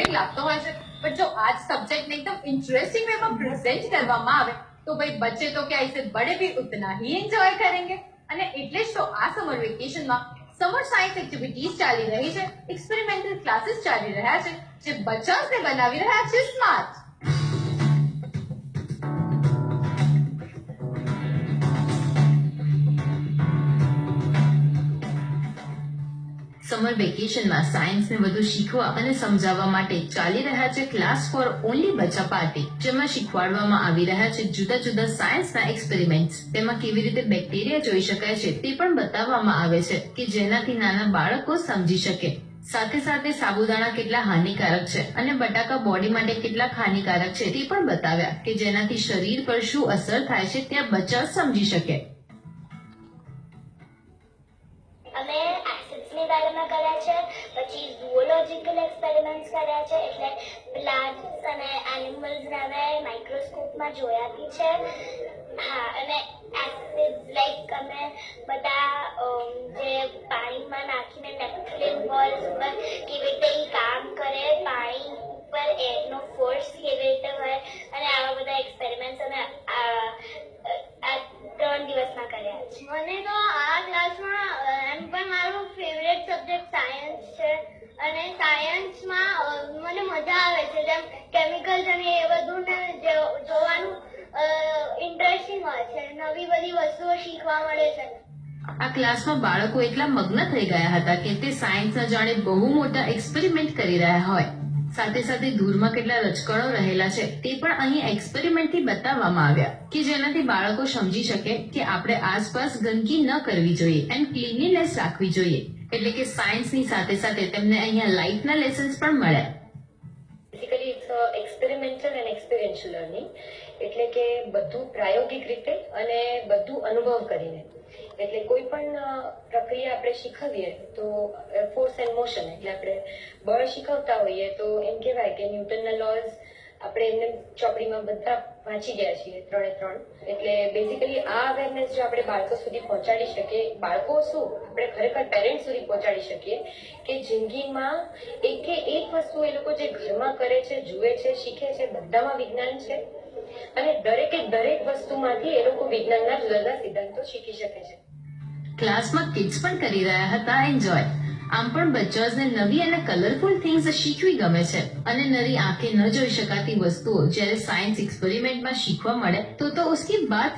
Boring લાગતો હોય છે, પણ જો આ सब्जेक्ट ने एकदम इंटरेस्टिंग वे में प्रेजेंट કરવામાં આવે તો ભાઈ बच्चे तो क्या इसे बड़े भी उतना ही एंजॉय करेंगे। અને એટલે જ તો આ સમર વેકેશનમાં સમર સાયન્સ એક્ટિવિટીઝ ચાલી રહી છે, એક્સપેરિમેન્ટલ ક્લાસીસ ચાલી રહ્યા છે, જે બચ્ચાઓને બનાવી રહ્યા છે સ્માર્ટ। સમર વેકેશનમાં સાયન્સને વધુ શીખવા અને સમજાવવા માટે ચાલી રહ્યા છે ક્લાસ ફોર ઓનલી બચ્ચા પાર્ટી, જેમાં શીખવાડવામાં આવી રહ્યા છે જુદા જુદા સાયન્સના એક્સપેરિમેન્ટ્સ। તેમાં કેવી રીતે બેક્ટેરિયા જોઈ શકાય છે તે પણ બતાવવામાં આવે છે કે જેનાથી નાના બાળકો સમજી શકે। સાથે સાથે સાબુદાણા કેટલા હાનિકારક છે અને બટાકા બોડી માટે કેટલા હાનિકારક છે તે પણ બતાવ્યા કે જેનાથી શરીર પર શું અસર થાય છે તે બચ્ચા સમજી શકે। અમે એસિડ્સની બારેમાં કર્યા છે, પછી ઝૂઓલોજિકલ એક્સપેરિમેન્ટ્સ કર્યા છે, એટલે પ્લાન્ટ્સ અને એનિમલ્સને અમે માઇક્રોસ્કોપમાં જોયા બી છે। હા, અને એસિડ્સ લાઈક અમે બધા જે પાણીમાં નાખીને નેપ્થલિન બોલ્સ ઉપર કેવી રીતે કામ કરે, પાણી ઉપર એરનો ફોર્સ કેવી રીતે હોય, અને આવા બધા એક્સપેરિમેન્ટ્સ અમે આ 3 દિવસમાં કર્યા છે। મને તો આ ક્લાસમાં એમ પણ મારું ફેવરેટ સબ્જેક્ટ સાયન્સ છે, અને સાયન્સમાં મને મજા આવે છે, જેમ કેમિકલ્સ અને એ બધું જોવાનું ઇન્ટરેસ્ટિંગ હોય છે, નવી બધી વસ્તુઓ શીખવા મળે છે। આ ક્લાસમાં બાળકો એટલા મગ્ન થઈ ગયા હતા કે તે સાયન્સના જાણે બહુ મોટા એક્સપેરિમેન્ટ કરી રહ્યા હોય। સાથે સાથે ધૂળમાં કેટલા રજકણો રહેલા છે તે પણ અહીં એક્સપેરિમેન્ટથી બતાવવામાં આવ્યા કે જેનાથી બાળકો સમજી શકે કે આપણે આસપાસ ગંદકી ન કરવી જોઈએ એન્ડ ક્લીનલીનેસ રાખવી જોઈએ। એટલે કે સાયન્સની સાથે સાથે તેમને અહીંયા લાઈફના લેસન્સ પણ મળ્યા। Basically it's experimental and experiential learning, એટલે કે બધું પ્રાયોગિક રીતે અને બધું અનુભવ કરીને। એટલે કોઈ પણ પ્રક્રિયા આપણે શીખવીએ તો ફોર્સ એન્ડ મોશન, એટલે આપણે બળ શીખવતા હોઈએ તો એમ કહેવાય કે ન્યૂટનના લોઝ આપણે એમને ચોપડીમાં બધા વાંચી ગયા છીએ 3 એટલે બેઝિકલી આ અવેરનેસ જો આપણે બાળકો સુધી પહોંચાડી શકીએ, બાળકો શું આપણે ખરેખર પેરેન્ટ્સ સુધી પહોંચાડી શકીએ કે જિંદગીમાં એક વસ્તુ એ લોકો જે ઘરમાં કરે છે, જુએ છે, શીખે છે, બધામાં વિજ્ઞાન છે, અને દરેક વસ્તુમાંથી એ લોકો વિજ્ઞાનના જુદા જુદા સિદ્ધાંતો શીખી શકે છે। ક્લાસમાં કિડ્સ પણ કરી રહ્યા હતા એન્જોય। આમ પણ બચ્ચાઓને નવી અને કલરફુલ થિંગ્સ શીખવી ગમે છે, અને નરી આંખે ન જોઈ શકાતી વસ્તુઓ જ્યારે સાયન્સ એક્સપેરિમેન્ટમાં શીખવા મળે તો ઉસકી બાત